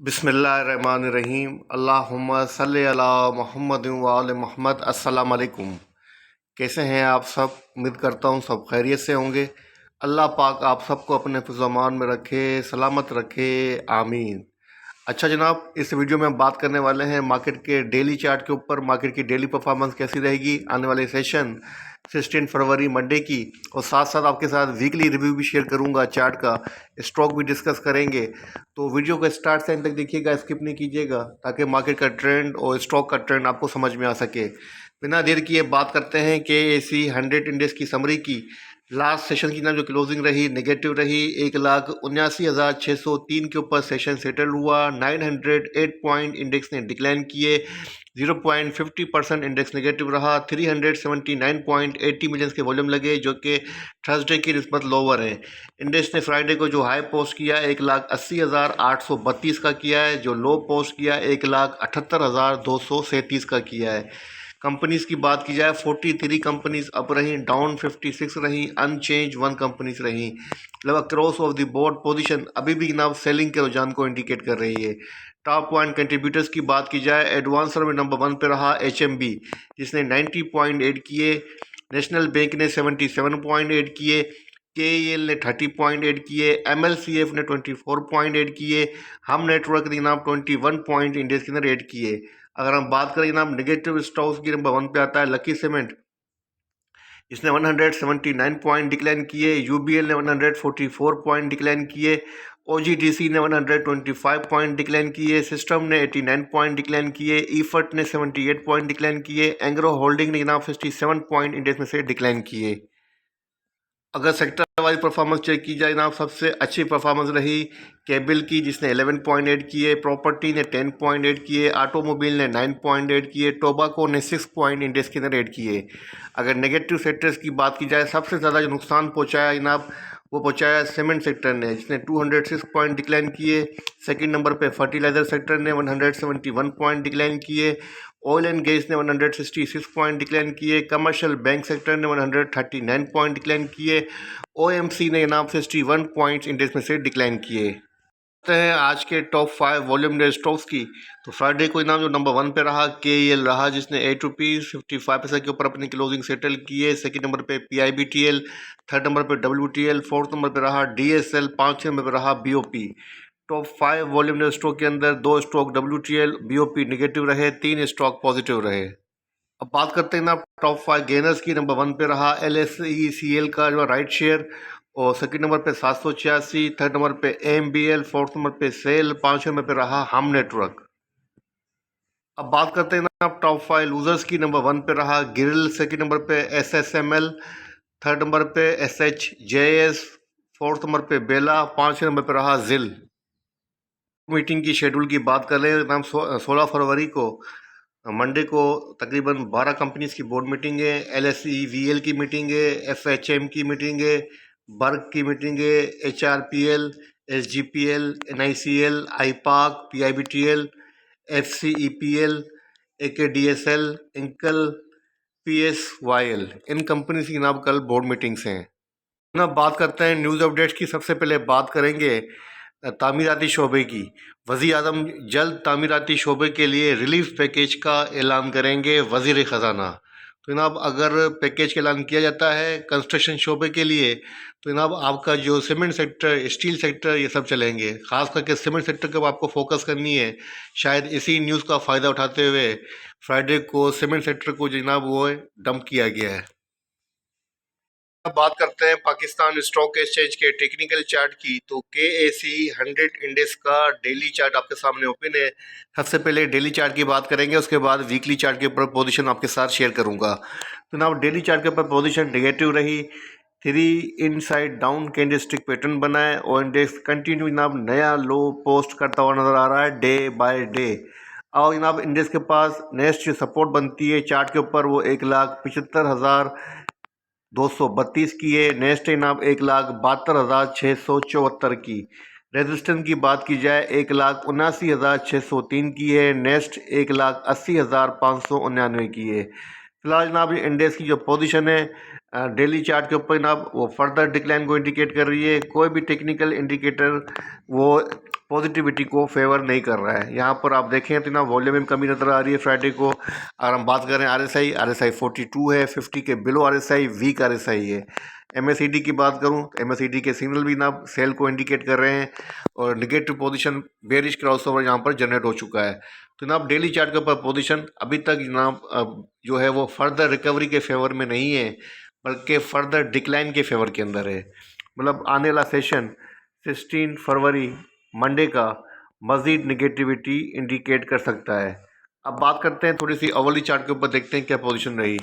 बिस्मिल्लाहिर्रहमानिर्रहीम। अल्लाहुम्मा सल्लि अला मुहम्मद व आले मुहम्मद। अस्सलाम वालेकुम। कैसे हैं आप सब? उम्मीद करता हूँ सब खैरियत से होंगे। अल्लाह पाक आप सबको अपने हिफ्ज़-ओ-अमान में रखे, सलामत रखे, आमीन। अच्छा जनाब, इस वीडियो में हम बात करने वाले हैं मार्केट के डेली चार्ट के ऊपर। मार्केट की डेली परफॉर्मेंस कैसी रहेगी आने वाले सेशन 16 फरवरी मंडे की, और साथ साथ आपके साथ वीकली रिव्यू भी शेयर करूंगा चार्ट का, स्टॉक भी डिस्कस करेंगे। तो वीडियो को स्टार्ट से एंड तक देखिएगा, स्किप नहीं कीजिएगा, ताकि मार्केट का ट्रेंड और स्टॉक का ट्रेंड आपको समझ में आ सके। बिना देर किए बात करते हैं KSE 100 इंडेक्स की समरी की। लास्ट सेशन की ना जो क्लोजिंग रही नेगेटिव रही, 1,79,603 के ऊपर सेशन सेटल हुआ। 908 पॉइंट इंडेक्स ने डिक्लाइन किए, 0.50% इंडेक्स नेगेटिव रहा। 379.80 मिलियंस के वॉल्यूम लगे, जो कि थर्सडे की निस्बत लोअर है। इंडेक्स ने फ्राइडे को जो हाई पोस्ट किया 1,80,832 का किया है, जो लो पोस्ट किया 1,78,237 का किया है। कंपनीज की बात की जाए, 43 कंपनीज अप रही, डाउन 56 रही, अनचेंज 1 कंपनीज रही। मतलब across of the board position अभी भी जनाब सेलिंग के रुझान को इंडिकेट कर रही है। टॉप पॉइंट कंट्रीब्यूटर्स की बात की जाए, एडवांसर में नंबर 1 पे रहा HMB, जिसने 90.8 किए। नेशनल बैंक ने 77.8 किए। KEL ने 30.8 किए। MLCF ने 24.8 किए। हम नेटवर्क ने जनाब 21 पॉइंट इंडेक्स के अंदर ऐड किए। अगर हम बात करें जनाब नेगेटिव स्टॉक्स की, नंबर 1 पे आता है लकी सीमेंट, इसने 179 पॉइंट डिक्लाइन किए। UBL ने 144 पॉइंट डिक्लाइन किए। OGDC ने 125 पॉइंट डिक्लाइन किए। सिस्टम ने 89 पॉइंट डिक्लाइन किए। ईफर्ट ने 78 पॉइंट डिक्लाइन किए। एंग्रो होल्डिंग ने जनाब 57 पॉइंट इंडेक्स में से डिक्लाइन किए। अगर सेक्टर वाइज परफॉर्मेंस चेक की जाए जनाब, सबसे अच्छी परफॉर्मेंस रही केबल की, जिसने 11.8 किए। प्रॉपर्टी ने 10.8 किए। ऑटोमोबाइल ने 9.8 किए। टोबाको ने 6 पॉइंट इंडेक्स के अंदर ऐड किए। अगर नेगेटिव सेक्टर्स की बात की जाए, सबसे ज़्यादा जो नुकसान पहुंचाया जनाब, वो पहुंचाया सीमेंट सेक्टर ने, जिसने 206 पॉइंट डिक्लाइन किए। सेकंड नंबर पे फर्टिलाइजर सेक्टर ने 171 पॉइंट डिक्लाइन किए। ऑयल एंड गैस ने 166 पॉइंट डिक्लाइन किए। कमर्शियल बैंक सेक्टर ने 139 पॉइंट डिक्लाइन किए। OMC ने जनाब 61 पॉइंट्स इंडेक्स में से डिक्लाइन किए। हैं आज के टॉप 5 वॉल्यूम डे स्टॉक्स की, तो फ्राइडे को इनाम जो नंबर 1 पे रहा KEL रहा, जिसने ₹8.55 के ऊपर अपनी क्लोजिंग सेटल की है। सेकंड नंबर पे PIBTL, थर्ड नंबर पे WTL, फोर्थ नंबर पे रहा DSL, पाँचवें नंबर पे रहा BOP। Top 5 volume day stock के अंदर 2 स्टॉक WTL BOP निगेटिव रहे, 3 स्टॉक पॉजिटिव रहे। अब बात करते हैं ना टॉप 5 गेनर्स की। नंबर 1 पे रहा LSECL का जो राइट शेयर, और सेकंड नंबर पे 786, थर्ड नंबर पे AMBL, फोर्थ नंबर पे सेल, पांचवें नंबर पे रहा हम नेटवर्क। अब बात करते हैं ना टॉप 5 लूजर्स की। नंबर 1 पे रहा गिरिल, सेकंड नंबर पे SSML, थर्ड नंबर पे SHJS, फोर्थ नंबर पे बेला, पांचवें नंबर पे रहा जिल। मीटिंग की शेड्यूल की बात कर रहे हैं, 16 फरवरी को मंडे को तकरीबन 12 कंपनीज की बोर्ड मीटिंग है। LSEVL की मीटिंग है, FHM की मीटिंग है, बर्ग की मीटिंग है, HRPL, SGPL, NICL, IPAC, PIBTL, FCEPL, AKDSL, इंकल, PSYL, इन कंपनीज की जनाब कल बोर्ड मीटिंग्स हैं ना। बात करते हैं न्यूज़ अपडेट्स की। सबसे पहले बात करेंगे तामीराती शोबे की। वज़ीर आज़म जल्द तामीराती शोबे के लिए रिलीफ पैकेज का ऐलान करेंगे वज़ीर ख़जाना। तो जनाब अगर पैकेज का ऐलान किया जाता है कंस्ट्रक्शन शोबे के लिए, तो जनाब आपका जो सीमेंट सेक्टर, स्टील सेक्टर, ये सब चलेंगे। ख़ास करके सीमेंट सेक्टर के ऊपर आपको फोकस करनी है। शायद इसी न्यूज़ का फ़ायदा उठाते हुए फ्राइडे को सीमेंट सेक्टर को जनाब वो डंप किया गया है। अब बात करते हैं पाकिस्तान स्टॉक एक्सचेंज के टेक्निकल चार्ट की। तो KSE 100 इंडेक्स का डेली चार्ट आपके सामने ओपन है। सबसे पहले डेली चार्ट की बात करेंगे, उसके बाद वीकली चार्ट के ऊपर पोजीशन आपके साथ शेयर करूंगा। तो जनाब डेली चार्ट के ऊपर पोजीशन नेगेटिव रही, 3 इनसाइड डाउन कैंडलस्टिक पैटर्न बना है, और इंडेक्स कंटिन्यू जनाब नया लो पोस्ट करता हुआ नजर आ रहा है डे बाय डे। और जनाब इंडेक्स के पास नेक्स्ट सपोर्ट बनती है चार्ट के ऊपर, वो 1,75,232 की है। नेक्स्ट जनाब 1,72,674 की। रेजिस्टेंस की बात की जाए 1,79,603 की है। नेक्स्ट 1,80,599 की है। फिलहाल जनाब इंडेक्स की जो पोजीशन है डेली चार्ट के ऊपर जनाब वो फर्दर डिक्लाइन को इंडिकेट कर रही है। कोई भी टेक्निकल इंडिकेटर वो पॉजिटिविटी को फेवर नहीं कर रहा है। यहाँ पर आप देखें तो ना वॉल्यूम में कमी नज़र आ रही है फ्राइडे को। अगर हम बात करें आरएसआई 42 है, 50 के बिलो आरएसआई वीक आरएसआई है। एमएसईडी की बात करूं तो एमएसईडी के सिग्नल भी ना सेल को इंडिकेट कर रहे हैं और निगेटिव पोजीशन बेरिश क्रॉसओवर यहाँ पर जनरेट हो चुका है। तो जनाब डेली चार्ट के ऊपर पोजीशन अभी तक जनाब जो है वो फर्दर रिकवरी के फेवर में नहीं है, बल्कि फर्दर डिक्लाइन के फेवर के अंदर है। मतलब आने वाला सेशन 16 फरवरी मंडे का मज़ीद निगेटिविटी इंडिकेट कर सकता है। अब बात करते हैं थोड़ी सी अवली चार्ट के ऊपर, देखते हैं क्या पोजीशन रही।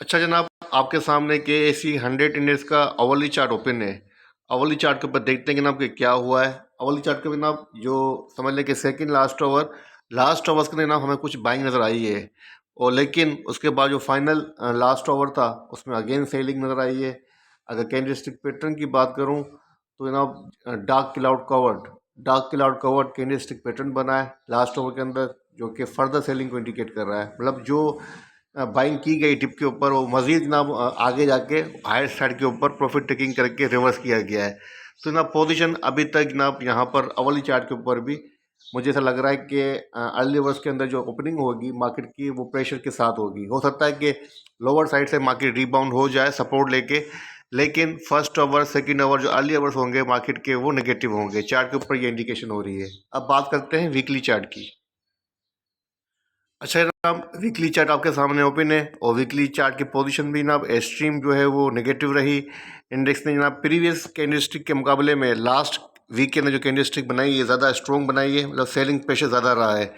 अच्छा जनाब, आपके सामने के एसी 100 इंडेक्स का अवली चार्ट ओपन है। अवली चार्ट के ऊपर देखते हैं कि जनाब कि क्या हुआ है। अवली चार्ट के जनाब जो समझ लें कि सेकंड लास्ट आवर्स के जनाब हमें कुछ बाइंग नज़र आई है, और लेकिन उसके बाद जो फाइनल लास्ट आवर था उसमें अगेन सेलिंग नज़र आई है। अगर कैंडलस्टिक पैटर्न की बात करूं तो जनाब dark cloud covered candlestick pattern बना है लास्ट आवर के अंदर, जो कि फर्दर सेलिंग को इंडिकेट कर रहा है। मतलब जो बाइंग की गई डिप के ऊपर वो मज़ीद जनाब आगे जाके हायर साइड के ऊपर प्रॉफिट टेकिंग करके रिवर्स किया गया है। तो जनाब पोजीशन अभी तक जनाब यहाँ पर अवली चार्ट के ऊपर भी मुझे ऐसा लग रहा है कि अर्ली आवर्स के अंदर जो ओपनिंग होगी मार्केट की वो प्रेशर के साथ होगी। हो सकता है कि लोअर साइड से मार्केट रिबाउंड हो जाए सपोर्ट लेके, लेकिन फर्स्ट आवर सेकंड आवर जो अर्ली आवर्स होंगे मार्केट के वो नेगेटिव होंगे। चार्ट के ऊपर ये इंडिकेशन हो रही है। अब बात करते हैं वीकली चार्ट की। अच्छा जनाब, वीकली चार्ट आपके सामने ओपन है और वीकली चार्ट की पोजीशन भी जनाब एक्सट्रीम जो है वो नेगेटिव रही। इंडेक्स ने जनाब प्रीवियस कैंडलस्टिक के मुकाबले में लास्ट वीक के अंदर जो कैंडलस्टिक बनाई है ज़्यादा स्ट्रॉन्ग बनाई है, मतलब सेलिंग प्रेशर ज़्यादा रहा है।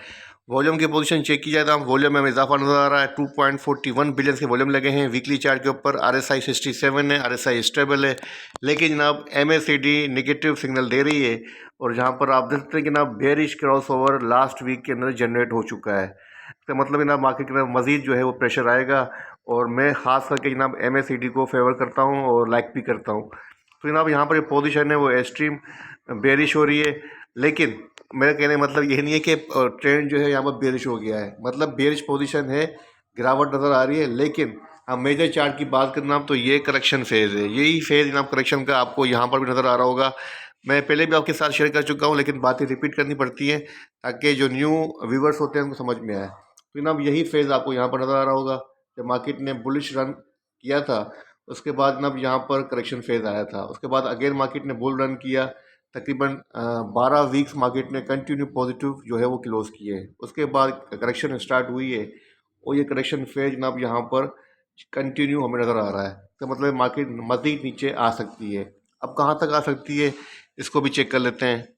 वॉल्यूम की पोजीशन चेक की जाए तो वॉल्यूम में हमें इजाफा नज़र आ रहा है। 2.41 बिलियन के वॉल्यूम लगे हैं वीकली चार्ट के ऊपर। आरएसआई 67 है, आरएसआई स्टेबल है, लेकिन जनाब एमएसईडी नेगेटिव सिग्नल दे रही है। और जहाँ पर आप देख सकते हैं कि जनाब bearish cross over last week के अंदर जनरेट हो चुका है। इसका मतलब जनाब मार्केट के अंदर मज़ीद जो है वो प्रेशर आएगा, और मैं ख़ास करके जनाब एमएसईडी को फेवर करता हूँ और लाइक भी करता हूँ। तो जनाब यहाँ पर जो पोजीशन है वो एक्सट्रीम बेरिश हो रही है, लेकिन मेरा कहने का मतलब ये नहीं है कि ट्रेंड जो है यहाँ पर बेरिश हो गया है। मतलब बेरिश पोजीशन है, गिरावट नज़र आ रही है, लेकिन हम मेजर चार्ट की बात करना तो ये करेक्शन फेज़ है। यही फेज़ जनाब करेक्शन का आपको यहाँ पर भी नज़र आ रहा होगा। मैं पहले भी आपके साथ शेयर कर चुका हूँ, लेकिन बातें रिपीट करनी पड़ती हैं ताकि जो न्यू व्यूवर्स होते हैं उनको समझ में आए। तो जनाब यही फेज़ आपको यहाँ पर नज़र आ रहा होगा। जब मार्केट ने बुलिश रन किया था उसके बाद जनाब यहाँ पर करेक्शन फेज़ आया था। उसके बाद अगेन मार्केट ने बुल रन किया। तकरीबन 12 वीक्स मार्केट ने कंटिन्यू पॉजिटिव जो है वो क्लोज़ किए। उसके बाद करेक्शन स्टार्ट हुई है और ये करेक्शन फेज जनाब यहाँ पर कंटिन्यू हमें नज़र आ रहा है। इसका मतलब मार्केट मज़ीद नीचे आ सकती है। अब कहाँ तक आ सकती है इसको भी चेक कर लेते हैं।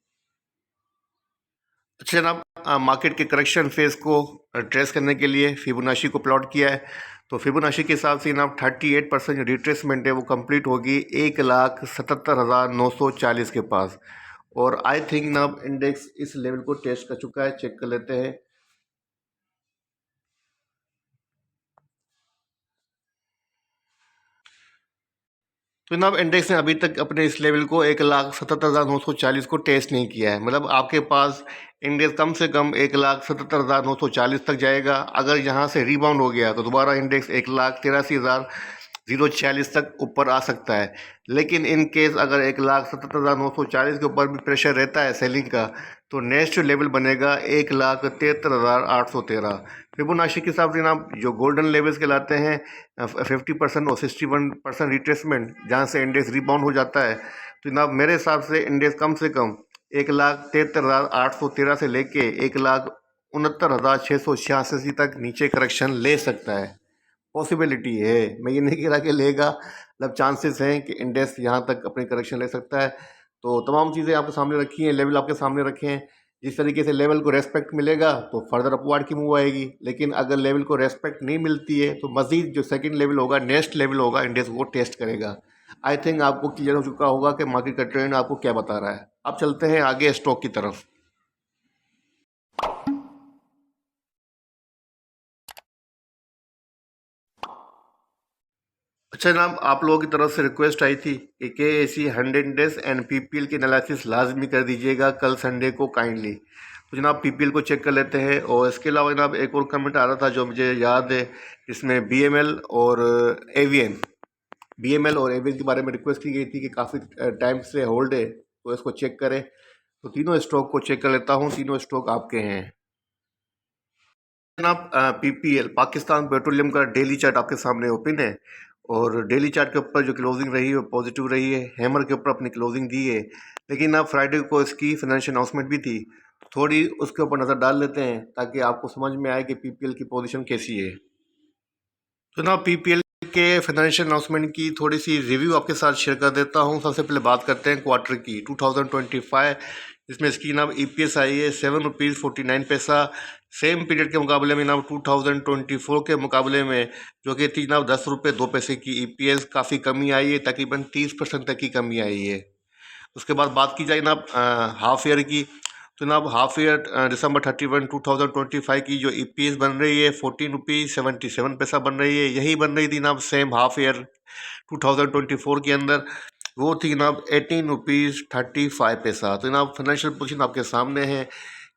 अच्छा जनाब, मार्केट के करेक्शन फेज़ को ट्रेस करने के लिए फिबोनाची को प्लॉट किया है। तो फिबोनाची के हिसाब से जनाब 38% जो रिट्रेसमेंट है वो कंप्लीट होगी 1,77,940 के पास। और आई थिंक जनाब इंडेक्स इस लेवल को टेस्ट कर चुका है। चेक कर लेते हैं। तो जनाब इंडेक्स ने अभी तक अपने इस लेवल को 1,77,940 को टेस्ट नहीं किया है। मतलब आपके पास इंडेक्स कम से कम 1,77,940 तक जाएगा। अगर यहाँ से रिबाउंड हो गया तो दोबारा इंडेक्स 1,83,046 तक ऊपर आ सकता है। लेकिन इन केस अगर 1,77,940 के ऊपर भी प्रेशर रहता है सेलिंग का, तो नेक्स्ट लेवल बनेगा 1,73,813। फिबोनाची के हिसाब से जनाब जो गोल्डन लेवल्स कहलाते हैं 50% और 61% रिट्रेसमेंट, जहाँ से इंडेक्स रिबाउंड हो जाता है, तो जनाब मेरे हिसाब से इंडेक्स कम से कम 1,73,813 से लेके 1,69,686 तक नीचे करेक्शन ले सकता है। पॉसिबिलिटी है, मैं ये नहीं कह रहा कि लेगा, मतलब चांसेस हैं कि इंडेक्स यहाँ तक अपनी करेक्शन ले सकता है। तो तमाम चीज़ें आपके सामने रखी हैं, लेवल आपके सामने रखे हैं। जिस तरीके से लेवल को रेस्पेक्ट मिलेगा तो फर्दर अपवार्ड की मूव आएगी, लेकिन अगर लेवल को रेस्पेक्ट नहीं मिलती है तो मज़ीद जो सेकंड लेवल होगा, नेक्स्ट लेवल होगा, इंडेक्स वो टेस्ट करेगा। आई थिंक आपको क्लियर हो चुका होगा कि मार्केट का ट्रेंड आपको क्या बता रहा है। अब चलते हैं आगे स्टॉक की तरफ। अच्छा जनाब, आप लोगों की तरफ से रिक्वेस्ट आई थी कि KSE 100 डेज एंड PPL की एनालिसिस लाजमी कर दीजिएगा कल संडे को काइंडली। तो जनाब पीपीएल को चेक कर लेते हैं। और इसके अलावा जनाब एक और कमेंट आ रहा था जो मुझे याद है, जिसमें बीएमएल और एवीएन के बारे में रिक्वेस्ट की गई थी कि काफ़ी टाइम से होल्ड है, तो इसको चेक करें। तो तीनों स्टॉक को चेक कर लेता हूँ, तीनों स्टॉक आपके हैं जनाब। पीपीएल पाकिस्तान पेट्रोलियम का डेली चार्ट आपके सामने ओपन है, और डेली चार्ट के ऊपर जो क्लोजिंग रही है वो पॉजिटिव रही है। हैमर के ऊपर अपनी क्लोजिंग दी है, लेकिन अब फ्राइडे को इसकी फाइनेंशियल अनाउंसमेंट भी थी, थोड़ी उसके ऊपर नज़र डाल लेते हैं ताकि आपको समझ में आए कि पीपीएल की पोजीशन कैसी है। तो ना पीपीएल के फाइनेंशियल अनाउंसमेंट की थोड़ी सी रिव्यू आपके साथ शेयर कर देता हूँ। सबसे पहले बात करते हैं क्वार्टर की 2025, जिसमें इसकी जनाब ईपीएस आई है 7.49 रुपीज़। सेम पीरियड के मुकाबले में जनाब 2024 के मुकाबले में, जो कि थी जनाब 10 रुपये 2 पैसे की ईपीएस, काफ़ी कमी आई है, तकरीबन 30% तक की कमी आई है। उसके बाद बात की जाए जनाब हाफ ईयर की, तो जनाब हाफ ईयर दिसंबर 31 2025 की जो ईपीएस बन रही है 14.77 रुपये बन रही है। यही बन रही थी जनाब सेम हाफ ईयर 2024 के अंदर, वो थी जनाब 18.35 रुपये। तो जनाब फाइनेंशियल पोजीशन आपके सामने है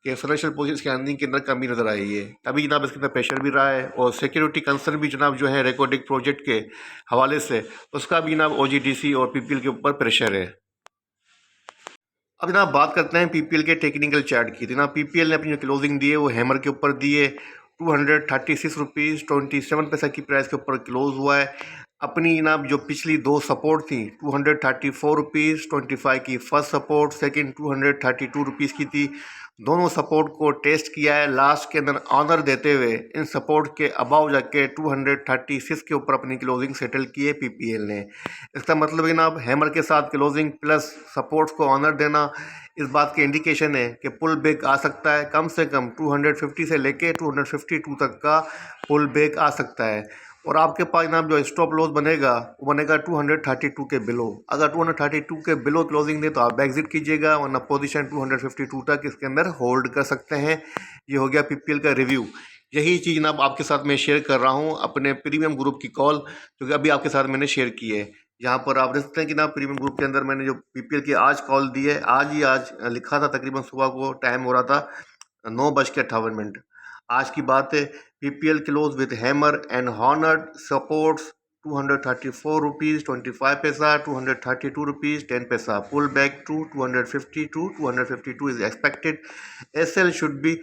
कि फाइनेंशियल पोजीशन की अर्निंग के अंदर कमी नज़र आई है। तभी जनाब इसके अंदर प्रेशर भी रहा है, और सिक्योरिटी कंसर्न भी जनाब जो है रिकॉर्डिंग प्रोजेक्ट के हवाले से, उसका भी जनाब ओजीडीसी और पीपीएल के ऊपर प्रेशर है। अब जनाब बात करते हैं पीपीएल के टेक्निकल चार्ट की। तो जनाब पीपीएल ने अपनी जो क्लोजिंग दी है वो हैमर के ऊपर दी है, 236.27 रुपये की प्राइस के ऊपर क्लोज हुआ है। अपनी जनाब जो पिछली दो सपोर्ट थी 234.25 की फर्स्ट सपोर्ट, सेकंड 232 की थी, दोनों सपोर्ट को टेस्ट किया है, लास्ट के अंदर ऑनर देते हुए इन सपोर्ट के अबाव जाके 236 के ऊपर अपनी क्लोजिंग सेटल की है पीपीएल ने। इसका मतलब है जनाब हैमर के साथ क्लोजिंग प्लस सपोर्ट्स को ऑनर देना इस बात की इंडिकेशन है कि पुल बैक आ सकता है, कम से कम 250 से लेके 252 तक का पुल बैक आ सकता है। और आपके पास जनाब जो स्टॉप लॉस बनेगा वो बनेगा 232 के बिलो। अगर 232 के बिलो क्लोजिंग दे तो आप एग्जिट कीजिएगा, वरना पोजीशन 252 तक इसके अंदर होल्ड कर सकते हैं। ये हो गया पीपीएल का रिव्यू। यही चीज़ जनाब आपके साथ मैं शेयर कर रहा हूँ अपने प्रीमियम ग्रुप की कॉल, जो कि अभी आपके साथ मैंने शेयर की है। यहाँ पर आप देख सकते हैं कि ना प्रीमियम ग्रुप के अंदर मैंने जो पीपीएल की आज कॉल दी है, आज लिखा था, तकरीबन सुबह को टाइम हो रहा था 9:58। आज की बात है, PPL close with hammer and honoured supports 234.25 rupees, 232.10 rupees, pull back to 252 is expected. SL should be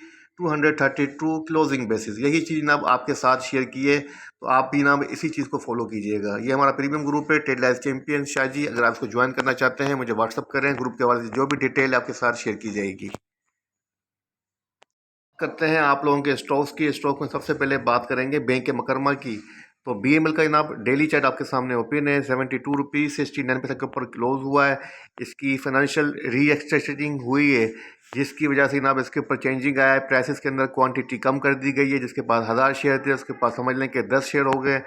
232 closing basis. यही चीज़ जनाब आपके साथ शेयर की है, तो आप भी जनाब इसी चीज़ को फॉलो कीजिएगा। ये हमारा प्रीमियम ग्रुप है, ट्रेड लाइफ चैंपियन शाहजी। अगर आप इसको ज्वाइन करना चाहते हैं मुझे व्हाट्सअप करें, ग्रुप के हवाले से जो भी डिटेल आपके साथ शेयर की जाएगी। करते हैं आप लोगों के स्टॉक्स की। स्टॉक में सबसे पहले बात करेंगे बैंक मुकरमा की। तो बीएमएल का जनाब डेली चार्ट आपके सामने ओपन है, 72.69 रुपये के ऊपर क्लोज हुआ है। इसकी फाइनेंशियल री एक्सटेंडिंग हुई है, जिसकी वजह से जनाब इसके ऊपर चेंजिंग आया है। प्राइसेस के अंदर क्वांटिटी कम कर दी गई है, जिसके पास 1000 शेयर थे उसके पास समझ लें कि 10 शेयर हो गए।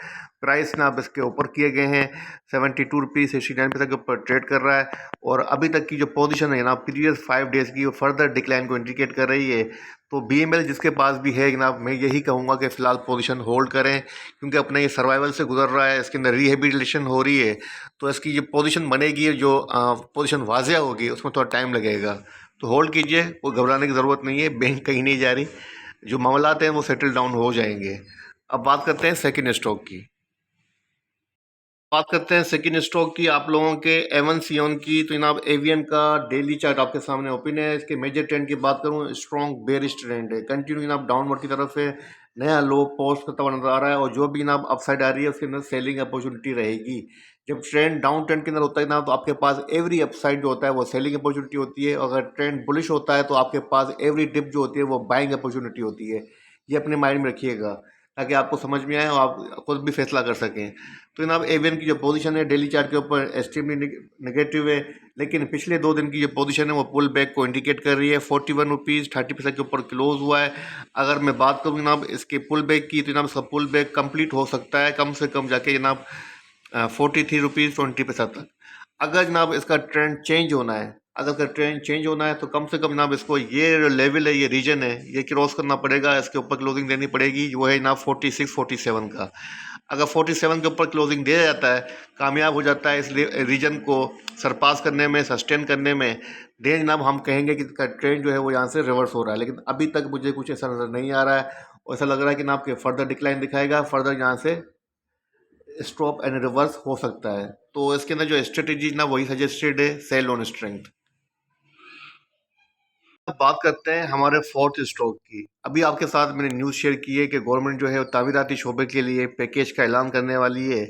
प्राइस जनाब इसके ऊपर किए गए हैं, 72.69 रुपये के ऊपर ट्रेड कर रहा है। और अभी तक की जो पोजीशन है जनाब प्रीवियस 5 डेज़ की, वो फर्दर डिक्लाइन को इंडिकेट कर रही है। तो बीएमएल जिसके पास भी है जनाब, मैं यही कहूँगा कि फ़िलहाल पोजीशन होल्ड करें, क्योंकि अपने ये सर्वाइवल से गुजर रहा है, इसके अंदर रिहेबिलिटेशन हो रही है। तो इसकी जो पोजीशन बनेगी, जो पोजीशन वाजिया होगी, उसमें थोड़ा टाइम लगेगा। तो होल्ड कीजिए, कोई घबराने की ज़रूरत नहीं है, बैंक कहीं नहीं जा रही, जो मामलात हैं वो सेटल डाउन हो जाएंगे। अब बात करते हैं सेकेंड स्टॉक की। बात करते हैं सेकंड स्टॉक की आप लोगों के एवन सियोन की। तो जनाब एवीएन का डेली चार्ट आपके सामने ओपन है। इसके मेजर ट्रेंड की बात करूं, स्ट्रॉन्ग बेरिश ट्रेंड है, कंटिन्यू जनाब डाउनवर्ड की तरफ है, नया लो पोस्ट करता हुआ नजर आ रहा है। और जो भी जनाब अपसाइड आ रही है उसके अंदर सेलिंग अपॉर्चुनिटी रहेगी। जब ट्रेंड डाउन ट्रेंड के अंदर होता है ना, तो आपके पास एवरी अपसाइड जो होता है वो सेलिंग अपॉर्चुनिटी होती है। अगर ट्रेंड बुलिश होता है तो आपके पास एवरी डिप जो होती है वो बाइंग अपॉर्चुनिटी होती है। ये अपने माइंड में रखिएगा ताकि आपको समझ में आए और आप खुद भी फैसला कर सकें। तो जनाब एवियन की जो पोजीशन है डेली चार्ट के ऊपर एक्सट्रीमली नेगेटिव है, लेकिन पिछले 2 दिन की जो पोजीशन है वो पुल बैक को इंडिकेट कर रही है। 41.30 रुपीज़ के ऊपर क्लोज हुआ है। अगर मैं बात करूँ जनाब इसके पुल बैक की, तो जनाब इसका पुल बैक कंप्लीट हो सकता है कम से कम जाके जनाब 43.20 रुपीज़ तक। अगर जनाब इसका ट्रेंड चेंज होना है, अगर इसका ट्रेंड चेंज होना है तो कम से कम जनाब इसको ये जो लेवल है, ये रीजन है, ये क्रॉस करना पड़ेगा, इसके ऊपर क्लोजिंग देनी पड़ेगी। वो है जनाब 46-47 का। अगर 47 के ऊपर क्लोजिंग दिया जाता है, कामयाब हो जाता है इस रीजन को सरपास करने में, सस्टेन करने में, देन जनाब हम कहेंगे कि ट्रेंड जो है वो यहाँ से रिवर्स हो रहा है, लेकिन अभी तक मुझे कुछ ऐसा नज़र नहीं आ रहा है और ऐसा लग रहा है कि जनाब के फर्दर डिक्लाइन दिखाएगा, फर्दर यहाँ से स्टॉप एंड रिवर्स हो सकता है। तो इसके अंदर जो स्ट्रेटेजी ना वही सजेस्टेड है, सेल ऑन स्ट्रेंथ। अब बात करते हैं हमारे फोर्थ स्टॉक की। अभी आपके साथ मैंने न्यूज़ शेयर की है कि गवर्नमेंट जो है तामीराती शोबे के लिए पैकेज का ऐलान करने वाली है,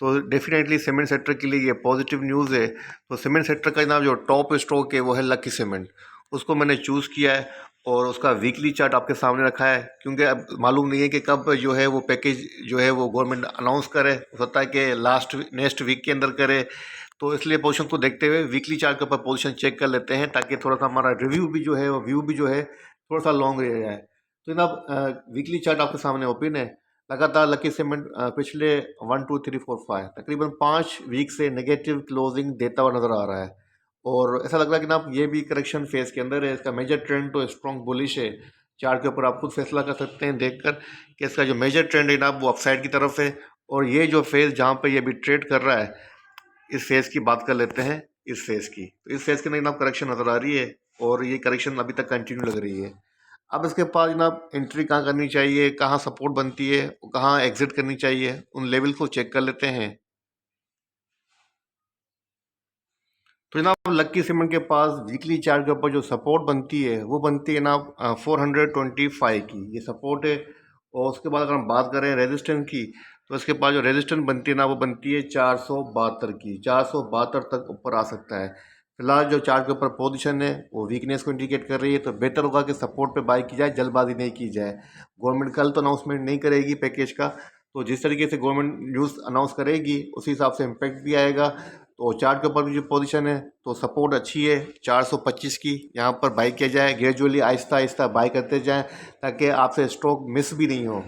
तो डेफिनेटली सीमेंट सेक्टर के लिए ये पॉजिटिव न्यूज़ है। तो सीमेंट सेक्टर का जनाब जो टॉप स्टॉक है वो है लकी सीमेंट, उसको मैंने चूज़ किया है और उसका वीकली चार्ट आपके सामने रखा है, क्योंकि अब मालूम नहीं है कि कब जो है वो पैकेज जो है वो गवर्नमेंट अनाउंस करे, हो सकता है कि नेक्स्ट वीक के अंदर करे। तो इसलिए पोजीशन को देखते हुए वीकली चार्ट के ऊपर पोजीशन चेक कर लेते हैं, ताकि थोड़ा सा हमारा रिव्यू भी जो है वो व्यू भी जो है थोड़ा सा लॉन्ग रह जाए। तो जनाब वीकली चार्ट आपके सामने ओपन है। लगातार लकी सीमेंट पिछले 1 2 3 4 5 तकरीबन 5 वीक से नेगेटिव क्लोजिंग देता हुआ नज़र आ रहा है और ऐसा लग रहा है कि ना आप ये भी करेक्शन फेज के अंदर है। इसका मेजर ट्रेंड तो स्ट्रॉन्ग बुलिश है। चार्ट के ऊपर आप खुद फैसला कर सकते हैं देखकर कि इसका जो मेजर ट्रेंड है ना वो अपसाइड की तरफ है, और ये जो फेज जहाँ पे ये भी ट्रेड कर रहा है, इस फेज की बात कर लेते हैं। इस फेज की, तो इस फेज के अंदर जनाब करेक्शन नज़र आ रही है और ये करेक्शन अभी तक कंटिन्यू लग रही है। अब इसके पास जनाब एंट्री कहाँ करनी चाहिए, कहाँ सपोर्ट बनती है, कहाँ एग्जिट करनी चाहिए, उन लेवल को चेक कर लेते हैं। तो जनाब लक्की सीमेंट के पास वीकली चार्ट के ऊपर जो सपोर्ट बनती है वो बनती है जनाब 425 की, ये सपोर्ट है। और उसके बाद अगर हम बात करें रेजिस्टेंस की, तो इसके पास जो रेजिस्टेंस बनती है ना वो बनती है 472 की, 472 तक ऊपर आ सकता है। फिलहाल जो चार्ट के ऊपर पोजीशन है वो वीकनेस को इंडिकेट कर रही है, तो बेहतर होगा कि सपोर्ट पे बाई की जाए, जल्दबाजी नहीं की जाए। गवर्नमेंट कल तो अनाउंसमेंट नहीं करेगी पैकेज का, तो जिस तरीके से गवर्नमेंट न्यूज़ अनाउंस करेगी उसी हिसाब से इम्पैक्ट भी आएगा। तो चार्ट के ऊपर भी जो पोजीशन है तो सपोर्ट अच्छी है 425 की, यहाँ पर बाई किया जाए, ग्रेजुअली आहिस्ता आहिस्ता बाई करते जाएं, ताकि आपसे स्टॉक मिस भी नहीं हो।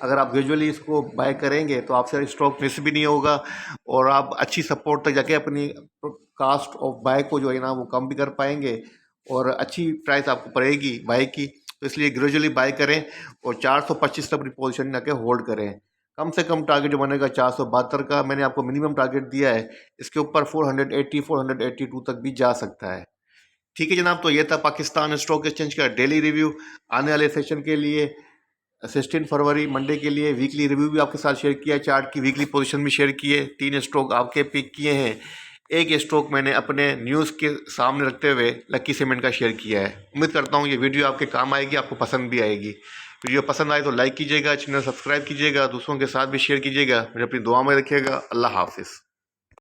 अगर आप ग्रेजुअली इसको बाय करेंगे तो आपसे स्टॉक मिस भी नहीं होगा और आप अच्छी सपोर्ट तक जाके अपनी कास्ट ऑफ बाय को जो है ना वो कम भी कर पाएंगे और अच्छी प्राइस आपको पड़ेगी बाय की। तो इसलिए ग्रेजुअली बाय करें और 425 तक अपनी पोजीशन जाके होल्ड करें। कम से कम टारगेट जो बनेगा 472 का, मैंने आपको मिनिमम टारगेट दिया है, इसके ऊपर 480 482 तक भी जा सकता है। ठीक है जनाब, तो ये था पाकिस्तान स्टॉक एक्सचेंज का डेली रिव्यू। आने वाले सेशन के लिए 16 फरवरी मंडे के लिए वीकली रिव्यू भी आपके साथ शेयर किया है, चार्ट की वीकली पोजीशन भी शेयर की है, 3 स्टॉक आपके पिक किए हैं, एक स्टॉक मैंने अपने न्यूज़ के सामने रखते हुए लकी सीमेंट का शेयर किया है। उम्मीद करता हूँ ये वीडियो आपके काम आएगी, आपको पसंद भी आएगी। वीडियो पसंद आए तो लाइक कीजिएगा, चैनल सब्सक्राइब कीजिएगा, दूसरों के साथ भी शेयर कीजिएगा, मुझे अपनी दुआ में रखिएगा। अल्लाह हाफिज़।